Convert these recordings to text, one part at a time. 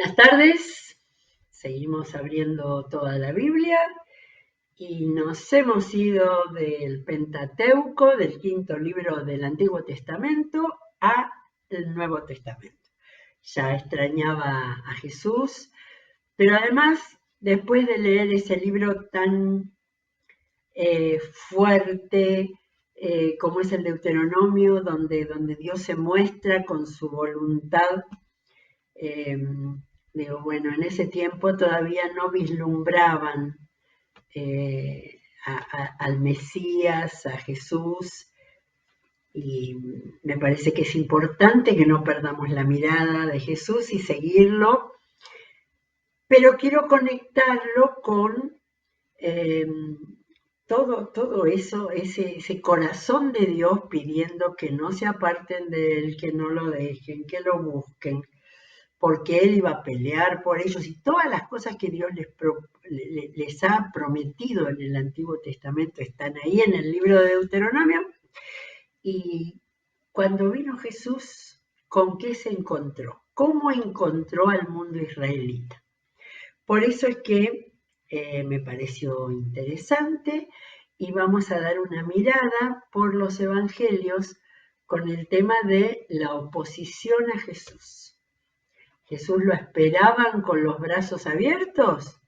Buenas tardes, seguimos abriendo toda la Biblia y nos hemos ido del Pentateuco, del quinto libro del Antiguo Testamento, al Nuevo Testamento. Ya extrañaba a Jesús, pero además, después de leer ese libro tan fuerte como es el Deuteronomio, donde Dios se muestra con su voluntad, eh, digo, bueno, en ese tiempo todavía no vislumbraban al Mesías, a Jesús, y me parece que es importante que no perdamos la mirada de Jesús y seguirlo, pero quiero conectarlo con eh, todo eso, ese corazón de Dios pidiendo que no se aparten de él, que no lo dejen, que lo busquen, porque él iba a pelear por ellos y todas las cosas que Dios les ha prometido en el Antiguo Testamento están ahí en el libro de Deuteronomio. Y cuando vino Jesús, ¿con qué se encontró? ¿Cómo encontró al mundo israelita? Por eso es que me pareció interesante y vamos a dar una mirada por los evangelios con el tema de la oposición a Jesús. ¿Jesús lo esperaban con los brazos abiertos?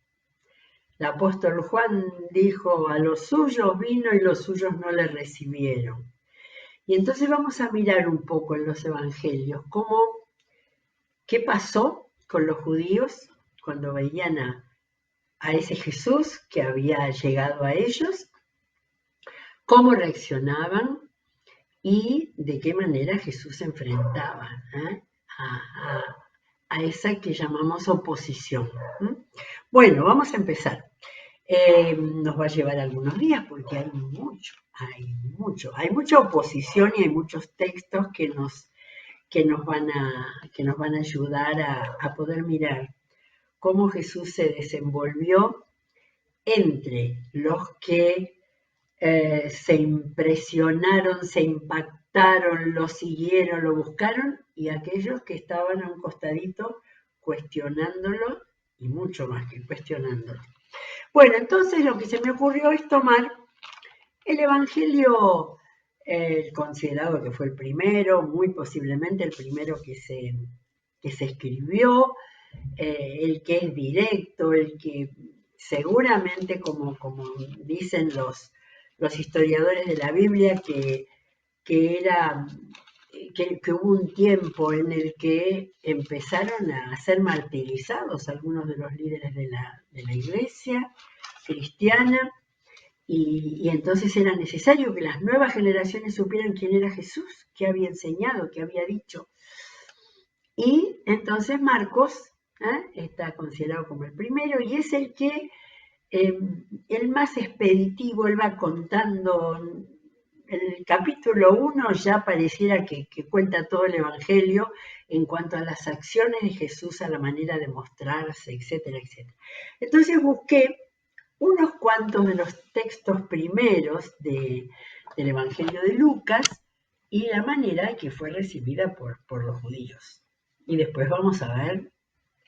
El apóstol Juan dijo, a los suyos vino y los suyos no le recibieron. Y entonces vamos a mirar un poco en los evangelios qué pasó con los judíos cuando veían a ese Jesús que había llegado a ellos, cómo reaccionaban y de qué manera Jesús se enfrentaba a esa que llamamos oposición. Bueno, vamos a empezar. Nos va a llevar algunos días porque hay mucha oposición y hay muchos textos que nos van a ayudar a poder mirar cómo Jesús se desenvolvió entre los que se impresionaron, se impactaron, lo siguieron, lo buscaron, y aquellos que estaban a un costadito cuestionándolo, y mucho más que cuestionándolo. Bueno, entonces lo que se me ocurrió es tomar el Evangelio, considerado que fue el primero, muy posiblemente el primero que se escribió, el que es directo, el que seguramente, como dicen los historiadores de la Biblia, que hubo un tiempo en el que empezaron a ser martirizados algunos de los líderes de la iglesia cristiana, y entonces era necesario que las nuevas generaciones supieran quién era Jesús, qué había enseñado, qué había dicho. Y entonces Marcos está considerado como el primero y es el que el más expeditivo. Él va contando. El capítulo 1 ya pareciera que cuenta todo el Evangelio en cuanto a las acciones de Jesús, a la manera de mostrarse, etcétera, etcétera. Entonces busqué unos cuantos de los textos primeros del Evangelio de Lucas y la manera que fue recibida por los judíos. Y después vamos a ver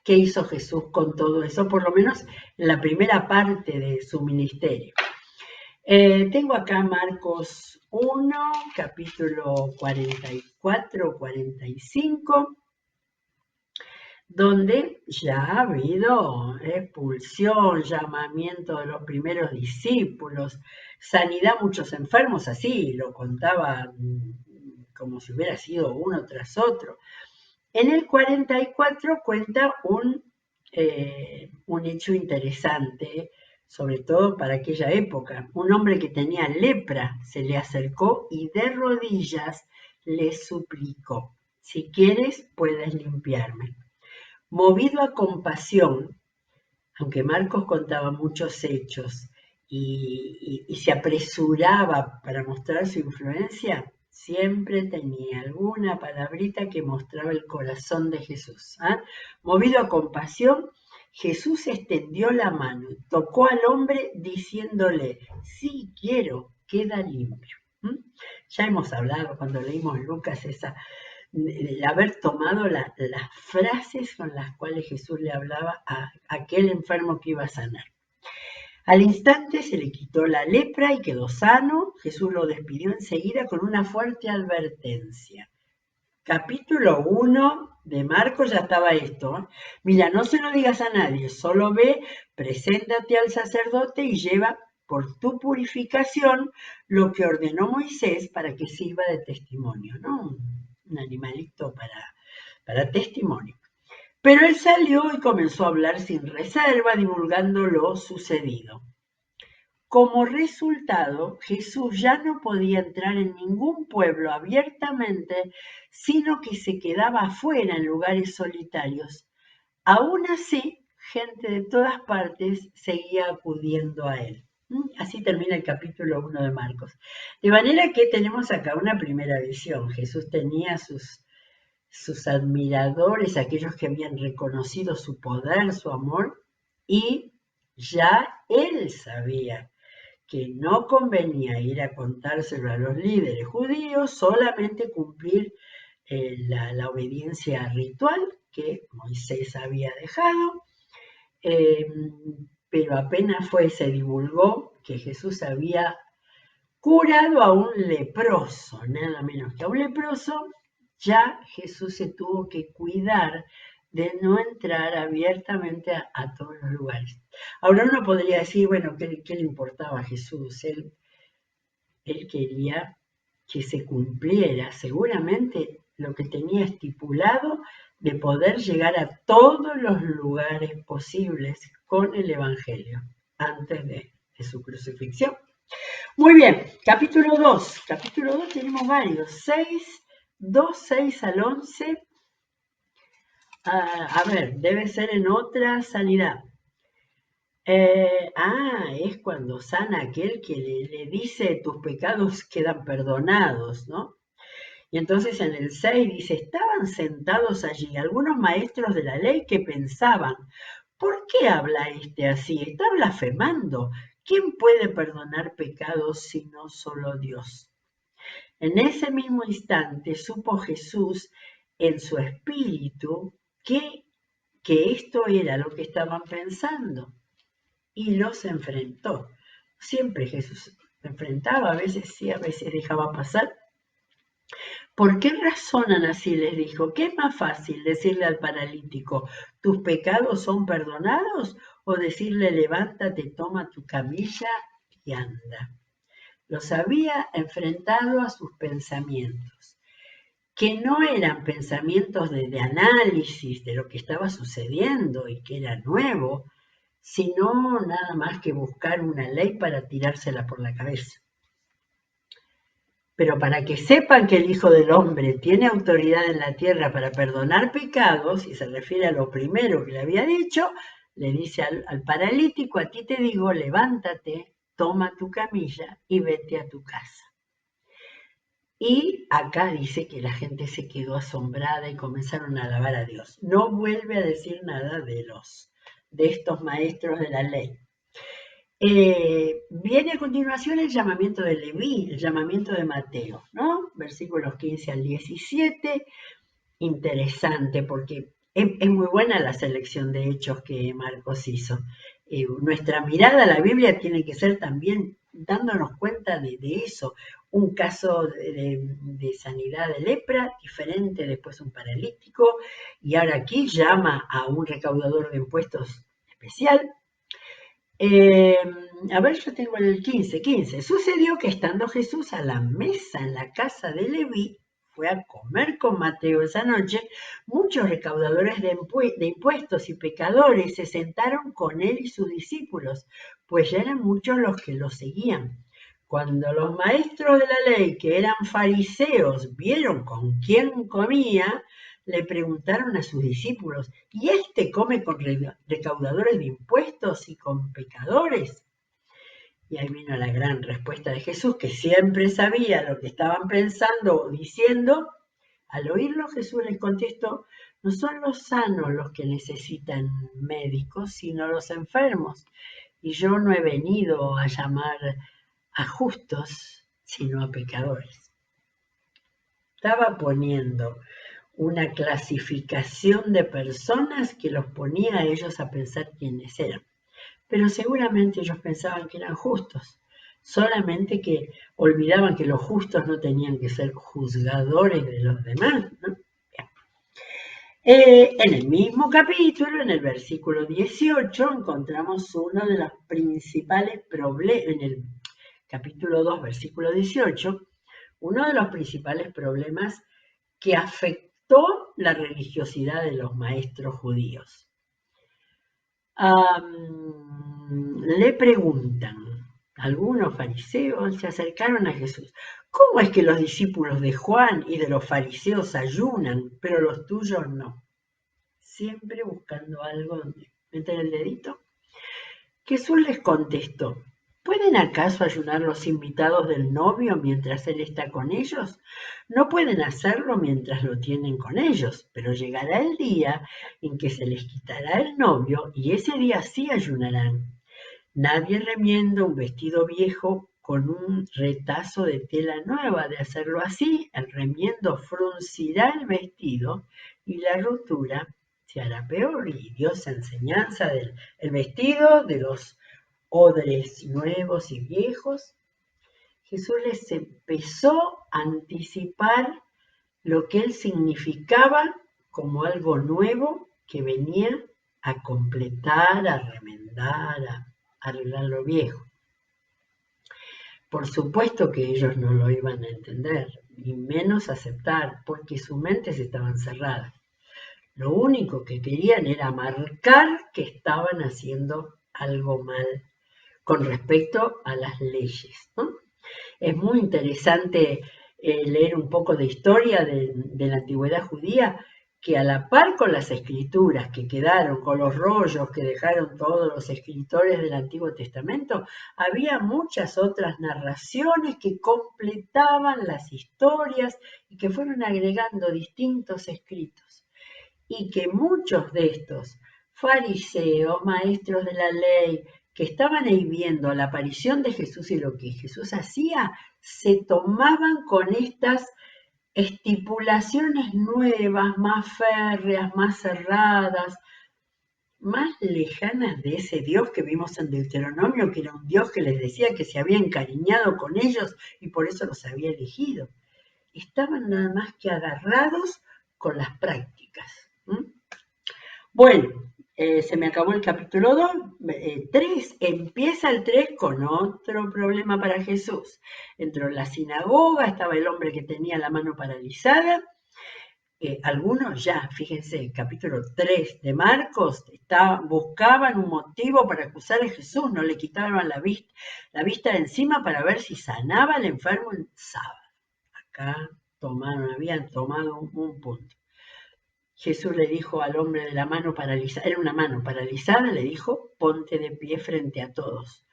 qué hizo Jesús con todo eso, por lo menos en la primera parte de su ministerio. Tengo acá Marcos 1, capítulo 44-45, donde ya ha habido expulsión, llamamiento de los primeros discípulos, sanidad a muchos enfermos, así lo contaba como si hubiera sido uno tras otro. En el 44 cuenta un hecho interesante, sobre todo para aquella época. Un hombre que tenía lepra se le acercó y de rodillas le suplicó, si quieres puedes limpiarme. Movido a compasión, aunque Marcos contaba muchos hechos y se apresuraba para mostrar su influencia, siempre tenía alguna palabrita que mostraba el corazón de Jesús. Movido a compasión, Jesús extendió la mano, tocó al hombre diciéndole, sí quiero, queda limpio. Ya hemos hablado cuando leímos Lucas el haber tomado las frases con las cuales Jesús le hablaba a aquel enfermo que iba a sanar. Al instante se le quitó la lepra y quedó sano. Jesús lo despidió enseguida con una fuerte advertencia. Capítulo 1 de Marcos ya estaba esto. Mira, no se lo digas a nadie, solo ve, preséntate al sacerdote y lleva por tu purificación lo que ordenó Moisés para que sirva de testimonio, ¿no? Un animalito para testimonio. Pero él salió y comenzó a hablar sin reserva, divulgando lo sucedido. Como resultado, Jesús ya no podía entrar en ningún pueblo abiertamente, sino que se quedaba afuera en lugares solitarios. Aún así, gente de todas partes seguía acudiendo a él. Así termina el capítulo 1 de Marcos. De manera que tenemos acá una primera visión. Jesús tenía sus admiradores, aquellos que habían reconocido su poder, su amor, y ya él sabía que no convenía ir a contárselo a los líderes judíos, solamente cumplir la obediencia ritual que Moisés había dejado, pero apenas se divulgó que Jesús había curado a un leproso, nada menos que a un leproso, ya Jesús se tuvo que cuidar de no entrar abiertamente a todos los lugares. Ahora uno podría decir, bueno, ¿qué le importaba a Jesús? Él quería que se cumpliera seguramente lo que tenía estipulado de poder llegar a todos los lugares posibles con el Evangelio antes de su crucifixión. Muy bien, capítulo 2. Capítulo 2 tenemos varios, 6 al 11. A ver, debe ser en otra sanidad. Es cuando sana aquel que le dice tus pecados quedan perdonados, ¿no? Y entonces en el 6 dice, estaban sentados allí algunos maestros de la ley que pensaban, ¿por qué habla este así? Está blasfemando. ¿Quién puede perdonar pecados sino solo Dios? En ese mismo instante supo Jesús en su espíritu que esto era lo que estaban pensando y los enfrentó. Siempre Jesús enfrentaba, a veces sí, a veces dejaba pasar. ¿Por qué razonan así? Les dijo. ¿Qué es más fácil decirle al paralítico, tus pecados son perdonados? O decirle, levántate, toma tu camilla y anda. Los había enfrentado a sus pensamientos, que no eran pensamientos de análisis de lo que estaba sucediendo y que era nuevo, sino nada más que buscar una ley para tirársela por la cabeza. Pero para que sepan que el Hijo del Hombre tiene autoridad en la tierra para perdonar pecados, y se refiere a lo primero que le había dicho, le dice al paralítico, a ti te digo, levántate, toma tu camilla y vete a tu casa. Y acá dice que la gente se quedó asombrada y comenzaron a alabar a Dios. No vuelve a decir nada de estos maestros de la ley. Viene a continuación el llamamiento de Leví, el llamamiento de Mateo, ¿no? Versículos 15 al 17. Interesante porque es muy buena la selección de hechos que Marcos hizo. Nuestra mirada a la Biblia tiene que ser también dándonos cuenta de eso. Un caso de sanidad de lepra, diferente, después un paralítico, y ahora aquí llama a un recaudador de impuestos especial. A ver, yo tengo el 15. Sucedió que estando Jesús a la mesa en la casa de Leví, fue a comer con Mateo esa noche, muchos recaudadores de impuestos y pecadores se sentaron con él y sus discípulos, pues ya eran muchos los que lo seguían. Cuando los maestros de la ley, que eran fariseos, vieron con quién comía, le preguntaron a sus discípulos, ¿y este come con recaudadores de impuestos y con pecadores? Y ahí vino la gran respuesta de Jesús, que siempre sabía lo que estaban pensando o diciendo. Al oírlo, Jesús les contestó, no son los sanos los que necesitan médicos, sino los enfermos. Y yo no he venido a llamar a justos, sino a pecadores. Estaba poniendo una clasificación de personas que los ponía a ellos a pensar quiénes eran. Pero seguramente ellos pensaban que eran justos, solamente que olvidaban que los justos no tenían que ser juzgadores de los demás, ¿no? En el mismo capítulo, en el versículo 18, encontramos uno de los principales problemas, en el capítulo 2, versículo 18, uno de los principales problemas que afectó la religiosidad de los maestros judíos. Le preguntan, algunos fariseos se acercaron a Jesús. ¿Cómo es que los discípulos de Juan y de los fariseos ayunan, pero los tuyos no? Siempre buscando algo donde meter el dedito. Jesús les contestó, ¿pueden acaso ayunar los invitados del novio mientras él está con ellos? No pueden hacerlo mientras lo tienen con ellos, pero llegará el día en que se les quitará el novio y ese día sí ayunarán. Nadie remienda un vestido viejo con un retazo de tela nueva. De hacerlo así, el remiendo fruncirá el vestido y la rotura se hará peor. Y dio esa enseñanza del el vestido, de los odres nuevos y viejos. Jesús les empezó a anticipar lo que él significaba como algo nuevo que venía a completar, a remendar, a arreglar lo viejo. Por supuesto que ellos no lo iban a entender, ni menos aceptar, porque sus mentes estaban cerradas. Lo único que querían era marcar que estaban haciendo algo mal con respecto a las leyes, ¿no? Es muy interesante leer un poco de historia de la antigüedad judía, que a la par con las escrituras que quedaron, con los rollos que dejaron todos los escritores del Antiguo Testamento, había muchas otras narraciones que completaban las historias y que fueron agregando distintos escritos. Y que muchos de estos fariseos, maestros de la ley, que estaban ahí viendo la aparición de Jesús y lo que Jesús hacía, se tomaban con estas estipulaciones nuevas, más férreas, más cerradas, más lejanas de ese Dios que vimos en Deuteronomio, que era un Dios que les decía que se había encariñado con ellos y por eso los había elegido. Estaban nada más que agarrados con las prácticas. Bueno, se me acabó el capítulo 2, 3, empieza el 3 con otro problema para Jesús. Entró en la sinagoga, estaba el hombre que tenía la mano paralizada. Algunos ya, fíjense, capítulo 3 de Marcos, buscaban un motivo para acusar a Jesús, no le quitaban la vista de encima para ver si sanaba al enfermo el sábado. Acá habían tomado un punto. Jesús le dijo al hombre de la mano paralizada, era una mano paralizada, le dijo, ponte de pie frente a todos.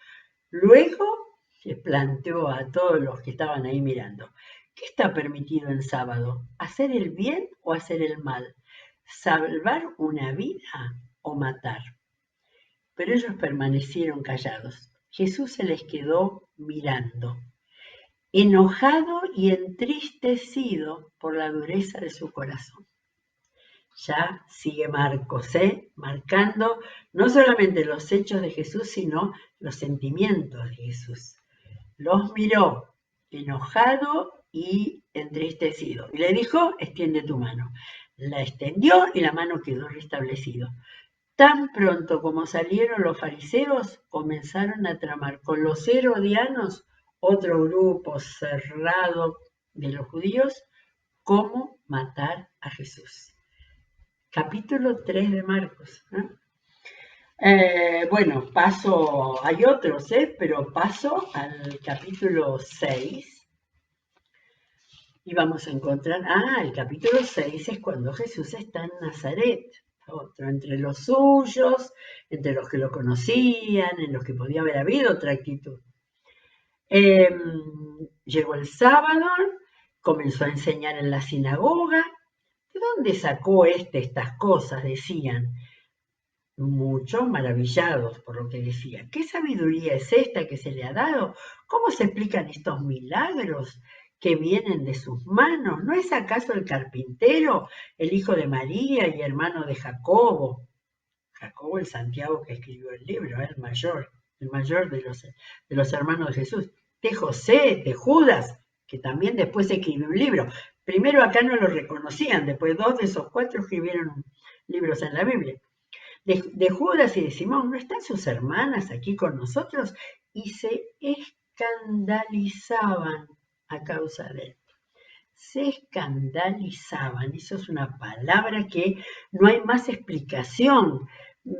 Luego se planteó a todos los que estaban ahí mirando, ¿qué está permitido en sábado? ¿Hacer el bien o hacer el mal? ¿Salvar una vida o matar? Pero ellos permanecieron callados. Jesús se les quedó mirando, enojado y entristecido por la dureza de su corazón. Ya sigue Marcos, marcando no solamente los hechos de Jesús, sino los sentimientos de Jesús. Los miró enojado y entristecido. Y le dijo, extiende tu mano. La extendió y la mano quedó restablecida. Tan pronto como salieron los fariseos, comenzaron a tramar con los herodianos, otro grupo cerrado de los judíos, cómo matar a Jesús. Capítulo 3 de Marcos. Bueno, hay otros, pero paso al capítulo 6 y vamos a encontrar, el capítulo 6 es cuando Jesús está en Nazaret, otro entre los suyos, entre los que lo conocían, en los que podía haber habido otra actitud. Llegó el sábado, comenzó a enseñar en la sinagoga. ¿De dónde sacó estas cosas? Decían. Muchos maravillados por lo que decía. ¿Qué sabiduría es esta que se le ha dado? ¿Cómo se explican estos milagros? que vienen de sus manos? ¿No es acaso el carpintero, el hijo de María y hermano de Jacobo? Jacobo el Santiago que escribió el libro, el mayor de los hermanos de Jesús. De José, de Judas, que también después escribió un libro. Primero acá no lo reconocían, después 2 de esos 4 escribieron libros en la Biblia. De Judas y de Simón, ¿no están sus hermanas aquí con nosotros? Y se escandalizaban a causa de él. Se escandalizaban, eso es una palabra que no hay más explicación,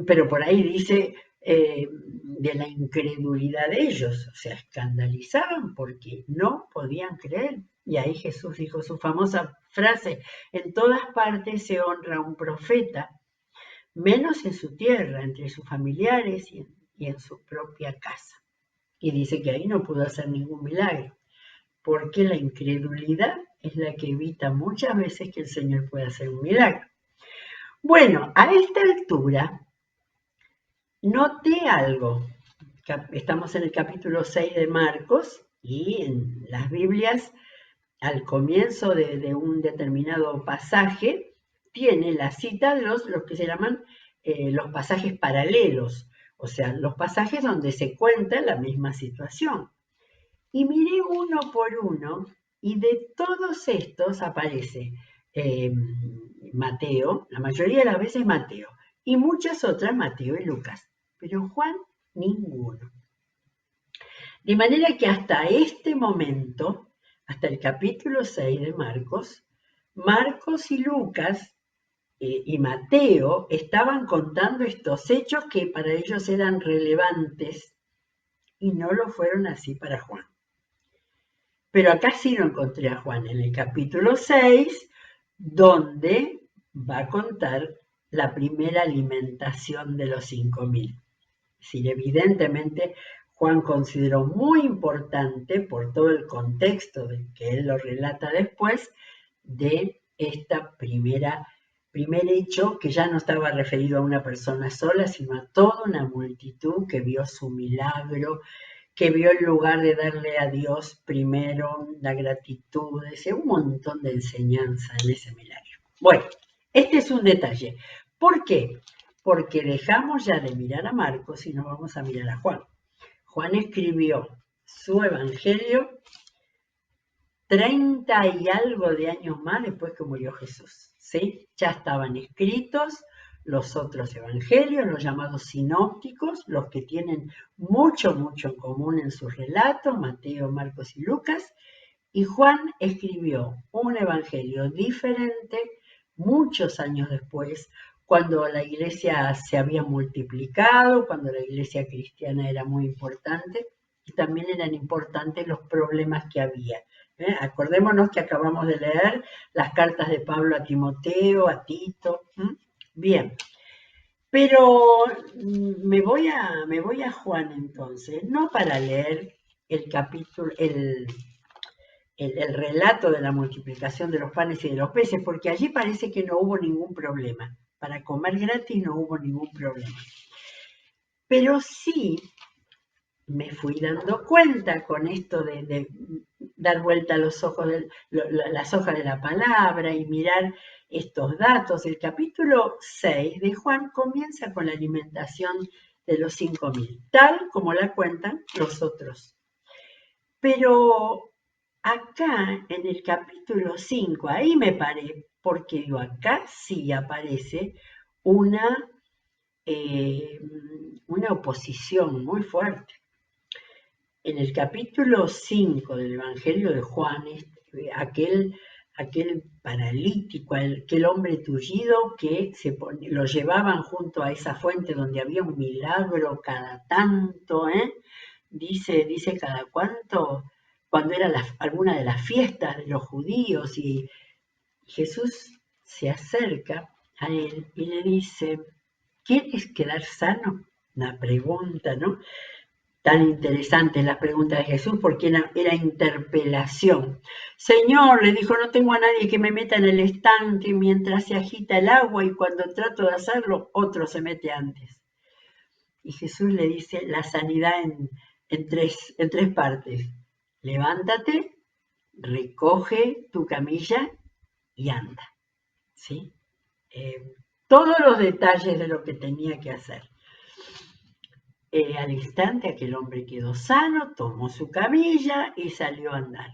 pero por ahí dice de la incredulidad de ellos, o sea, escandalizaban porque no podían creer. Y ahí Jesús dijo su famosa frase, en todas partes se honra a un profeta, menos en su tierra, entre sus familiares y en su propia casa. Y dice que ahí no pudo hacer ningún milagro, porque la incredulidad es la que evita muchas veces que el Señor pueda hacer un milagro. Bueno, a esta altura, noté algo. Estamos en el capítulo 6 de Marcos y en las Biblias, al comienzo de un determinado pasaje, tiene la cita de los que se llaman los pasajes paralelos, o sea, los pasajes donde se cuenta la misma situación. Y miré uno por uno y de todos estos aparece Mateo, la mayoría de las veces Mateo, y muchas otras Mateo y Lucas, pero Juan ninguno. De manera que hasta este momento, hasta el capítulo 6 de Marcos, Marcos y Lucas y Mateo estaban contando estos hechos que para ellos eran relevantes y no lo fueron así para Juan. Pero acá sí lo encontré a Juan en el capítulo 6, donde va a contar la primera alimentación de los 5.000. Es decir, evidentemente Juan consideró muy importante, por todo el contexto de que él lo relata después, de esta primer hecho que ya no estaba referido a una persona sola, sino a toda una multitud que vio su milagro, que vio el lugar de darle a Dios primero la gratitud, un montón de enseñanza en ese milagro. Bueno, este es un detalle. ¿Por qué? Porque dejamos ya de mirar a Marcos y nos vamos a mirar a Juan. Juan escribió su evangelio 30 y algo de años más después que murió Jesús. ¿Sí? Ya estaban escritos los otros evangelios, los llamados sinópticos, los que tienen mucho en común en sus relatos, Mateo, Marcos y Lucas, y Juan escribió un evangelio diferente muchos años después, cuando la iglesia se había multiplicado, cuando la iglesia cristiana era muy importante, y también eran importantes los problemas que había. Acordémonos que acabamos de leer las cartas de Pablo a Timoteo, a Tito. Bien, pero me voy a Juan entonces, no para leer el capítulo, el relato de la multiplicación de los panes y de los peces, porque allí parece que no hubo ningún problema. Para comer gratis no hubo ningún problema. Pero sí me fui dando cuenta con esto de dar vuelta a los ojos las hojas de la palabra y mirar estos datos. El capítulo 6 de Juan comienza con la alimentación de los 5.000, tal como la cuentan los otros. Pero acá en el capítulo 5, ahí me paré, porque digo, acá sí aparece una oposición muy fuerte. En el capítulo 5 del Evangelio de Juan, aquel paralítico, aquel hombre tullido que lo llevaban junto a esa fuente donde había un milagro cada tanto, dice cada cuánto, cuando era alguna de las fiestas de los judíos, y Jesús se acerca a él y le dice, ¿quieres quedar sano? Una pregunta, ¿no? Tan interesante la pregunta de Jesús porque era interpelación. Señor, le dijo, no tengo a nadie que me meta en el estanque mientras se agita el agua y cuando trato de hacerlo, otro se mete antes. Y Jesús le dice la sanidad en tres partes. Levántate, recoge tu camilla y anda, ¿sí? Todos los detalles de lo que tenía que hacer. Al instante aquel hombre quedó sano, tomó su camilla y salió a andar.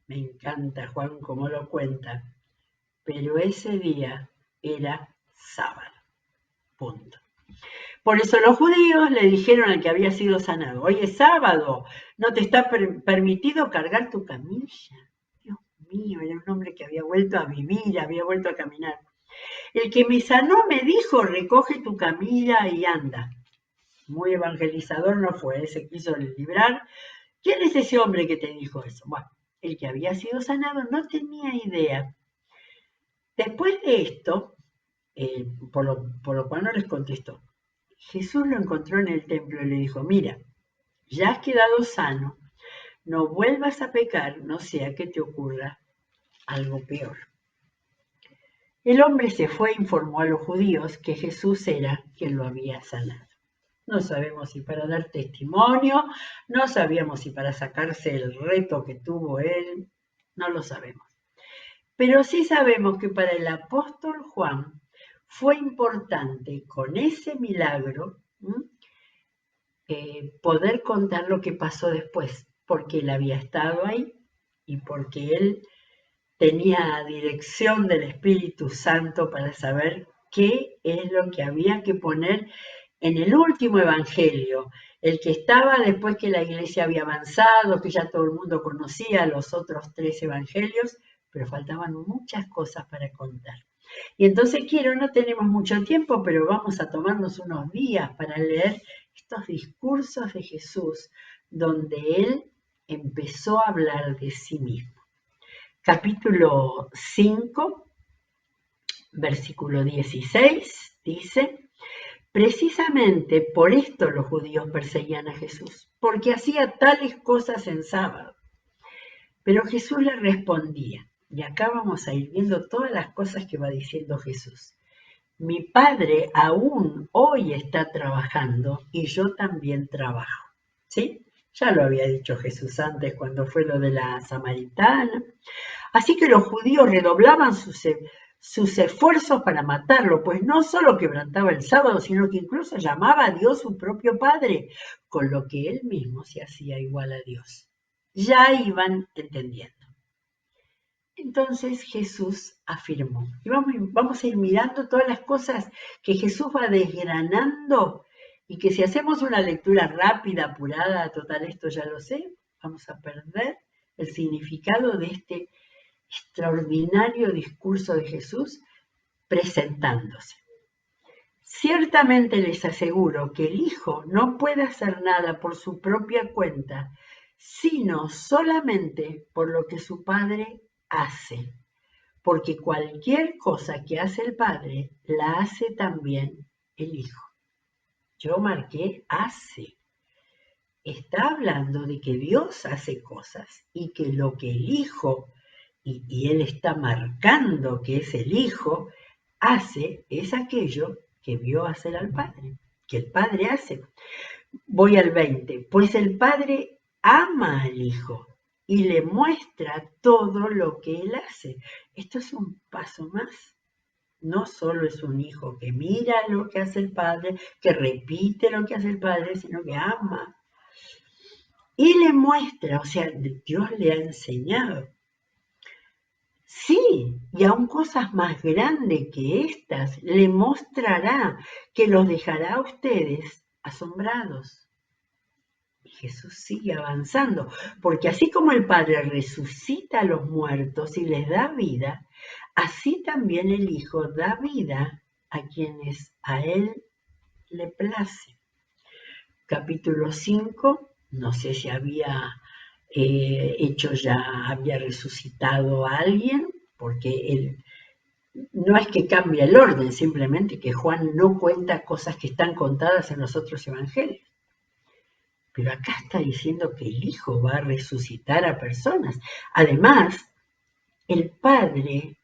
Me encanta Juan cómo lo cuenta, pero ese día era sábado, punto. Por eso los judíos le dijeron al que había sido sanado: hoy es sábado, no te está permitido cargar tu camilla. Dios mío, era un hombre que había vuelto a vivir, había vuelto a caminar. El que me sanó me dijo: recoge tu camilla y anda. Muy evangelizador no fue, se quiso librar. ¿Quién es ese hombre que te dijo eso? Bueno, el que había sido sanado no tenía idea. Después de esto, por lo cual no les contestó, Jesús lo encontró en el templo y le dijo: mira, ya has quedado sano, no vuelvas a pecar, no sea que te ocurra algo peor. El hombre se fue e informó a los judíos que Jesús era quien lo había sanado. No sabemos si para dar testimonio, no sabíamos si para sacarse el reto que tuvo él, no lo sabemos. Pero sí sabemos que para el apóstol Juan fue importante con ese milagro poder contar lo que pasó después, porque él había estado ahí y porque él tenía dirección del Espíritu Santo para saber qué es lo que había que poner en el último evangelio, el que estaba después que la iglesia había avanzado, que ya todo el mundo conocía los otros 3 evangelios, pero faltaban muchas cosas para contar. Y entonces no tenemos mucho tiempo, pero vamos a tomarnos unos días para leer estos discursos de Jesús, donde él empezó a hablar de sí mismo. Capítulo 5, versículo 16, dice: precisamente por esto los judíos perseguían a Jesús, porque hacía tales cosas en sábado. Pero Jesús les respondía, y acá vamos a ir viendo todas las cosas que va diciendo Jesús. Mi Padre aún hoy está trabajando y yo también trabajo. ¿Sí? Ya lo había dicho Jesús antes cuando fue lo de la samaritana. Así que los judíos redoblaban sus esfuerzos para matarlo, pues no solo quebrantaba el sábado, sino que incluso llamaba a Dios su propio Padre, con lo que él mismo se hacía igual a Dios. Ya iban entendiendo. Entonces Jesús afirmó, y vamos a ir mirando todas las cosas que Jesús va desgranando, y que si hacemos una lectura rápida, apurada, total, esto ya lo sé, vamos a perder el significado de este extraordinario discurso de Jesús presentándose. Ciertamente les aseguro que el Hijo no puede hacer nada por su propia cuenta, sino solamente por lo que su Padre hace, porque cualquier cosa que hace el Padre, la hace también el Hijo. Yo marqué hace. Está hablando de que Dios hace cosas y que lo que el Hijo, y Él está marcando que es el Hijo, hace es aquello que vio hacer al Padre, que el Padre hace. Voy al 20. Pues el Padre ama al Hijo y le muestra todo lo que Él hace. Esto es un paso más. No solo es un hijo que mira lo que hace el Padre, que repite lo que hace el Padre, sino que ama. Y le muestra, o sea, Dios le ha enseñado. Sí, y aún cosas más grandes que estas le mostrará, que los dejará a ustedes asombrados. Y Jesús sigue avanzando, porque así como el Padre resucita a los muertos y les da vida, así también el Hijo da vida a quienes a Él le place. Capítulo 5, no sé si había había resucitado a alguien, porque él no es que cambie el orden, simplemente que Juan no cuenta cosas que están contadas en los otros evangelios. Pero acá está diciendo que el Hijo va a resucitar a personas. Además, el Padre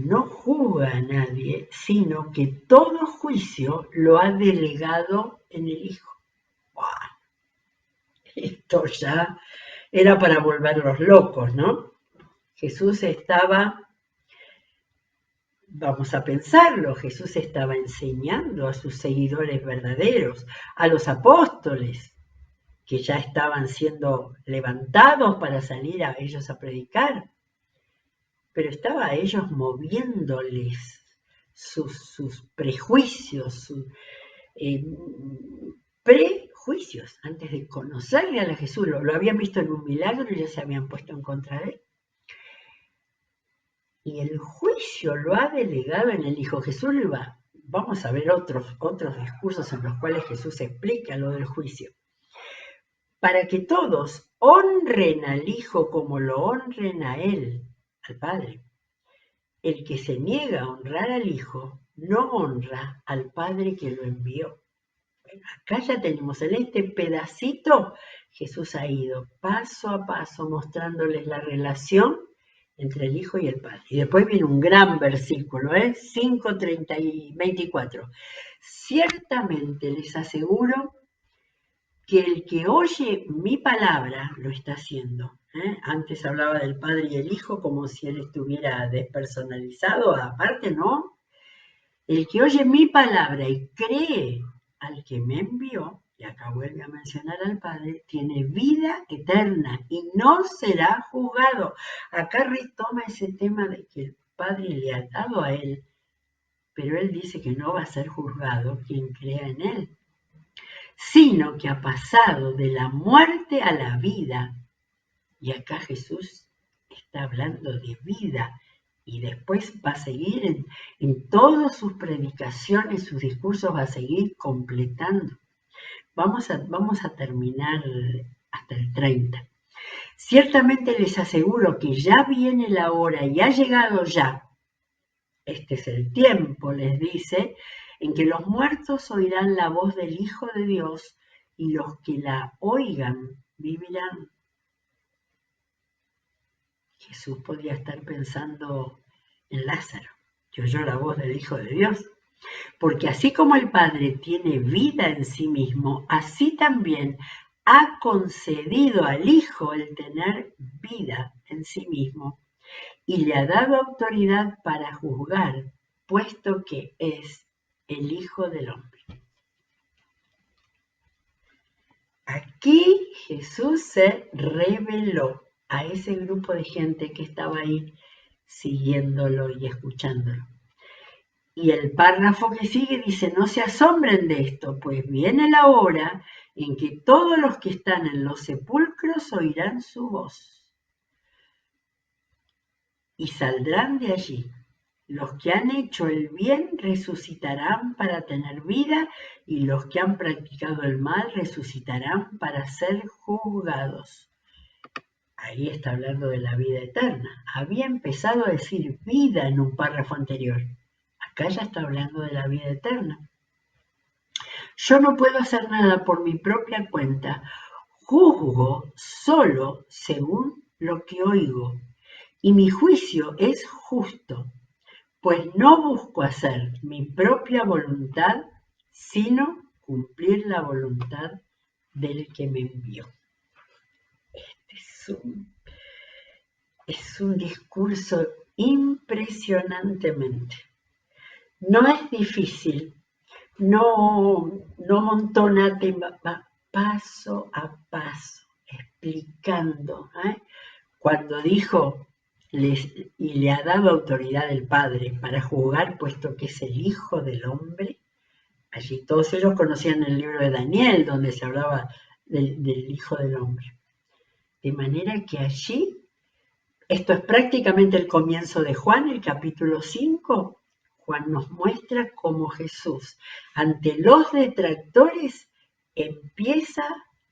no juzga a nadie, sino que todo juicio lo ha delegado en el Hijo. ¡Wow! Esto ya era para volverlos locos, ¿no? Jesús estaba, vamos a pensarlo, Jesús estaba enseñando a sus seguidores verdaderos, a los apóstoles, que ya estaban siendo levantados para salir a ellos a predicar, pero estaba a ellos moviéndoles sus prejuicios, eh, prejuicios, antes de conocerle a Jesús, lo habían visto en un milagro y ya se habían puesto en contra de él. Y el juicio lo ha delegado en el Hijo. Jesús lo iba. Vamos a ver otros discursos en los cuales Jesús explica lo del juicio. Para que todos honren al Hijo como lo honren a Él, al Padre. El que se niega a honrar al Hijo no honra al Padre que lo envió. Bueno, acá ya tenemos en este pedacito, Jesús ha ido paso a paso mostrándoles la relación entre el Hijo y el Padre. Y después viene un gran versículo, 5, 30 y 24. Ciertamente les aseguro que el que oye mi palabra lo está haciendo. Antes hablaba del Padre y el Hijo como si él estuviera despersonalizado, aparte, ¿no? El que oye mi palabra y cree al que me envió, y acá vuelve a mencionar al Padre, tiene vida eterna y no será juzgado. Acá retoma ese tema de que el Padre le ha dado a él, pero él dice que no va a ser juzgado quien crea en él, sino que ha pasado de la muerte a la vida. Y acá Jesús está hablando de vida y después va a seguir en todas sus predicaciones, sus discursos, va a seguir completando. Vamos a terminar hasta el 30. Ciertamente les aseguro que ya viene la hora y ha llegado ya. Este es el tiempo, les dice, en que los muertos oirán la voz del Hijo de Dios y los que la oigan vivirán. Jesús podía estar pensando en Lázaro, que oyó la voz del Hijo de Dios. Porque así como el Padre tiene vida en sí mismo, así también ha concedido al Hijo el tener vida en sí mismo y le ha dado autoridad para juzgar, puesto que es el Hijo del Hombre. Aquí Jesús se reveló a ese grupo de gente que estaba ahí siguiéndolo y escuchándolo. Y el párrafo que sigue dice, no se asombren de esto, pues viene la hora en que todos los que están en los sepulcros oirán su voz y saldrán de allí. Los que han hecho el bien resucitarán para tener vida y los que han practicado el mal resucitarán para ser juzgados. Ahí está hablando de la vida eterna. Había empezado a decir vida en un párrafo anterior. Acá ya está hablando de la vida eterna. Yo no puedo hacer nada por mi propia cuenta. Juzgo solo según lo que oigo. Y mi juicio es justo, pues no busco hacer mi propia voluntad, sino cumplir la voluntad del que me envió. Es un discurso impresionantemente. No es difícil, no montonate, va paso a paso, explicando. Cuando dijo, y le ha dado autoridad el Padre para juzgar, puesto que es el Hijo del Hombre, allí todos ellos conocían el libro de Daniel, donde se hablaba del Hijo del Hombre. De manera que allí, esto es prácticamente el comienzo de Juan, el capítulo 5, Juan nos muestra cómo Jesús, ante los detractores, empieza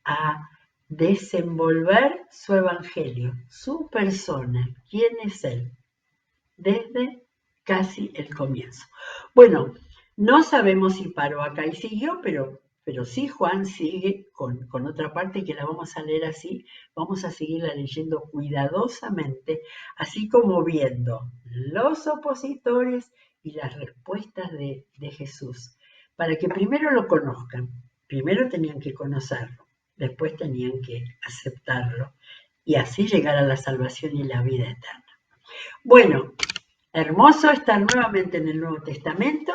a desenvolver su evangelio, su persona, quién es Él, desde casi el comienzo. Bueno, no sabemos si paró acá y siguió, pero sí Juan sigue con otra parte que la vamos a leer así, vamos a seguirla leyendo cuidadosamente, así como viendo los opositores y las respuestas de Jesús, para que primero lo conozcan, primero tenían que conocerlo, después tenían que aceptarlo y así llegar a la salvación y la vida eterna. Bueno, hermoso estar nuevamente en el Nuevo Testamento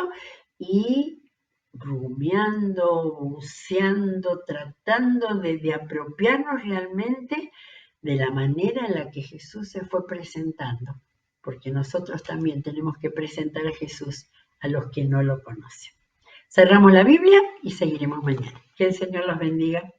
y rumiando, buceando, tratando de apropiarnos realmente de la manera en la que Jesús se fue presentando, porque nosotros también tenemos que presentar a Jesús a los que no lo conocen. Cerramos la Biblia y seguiremos mañana. Que el Señor los bendiga.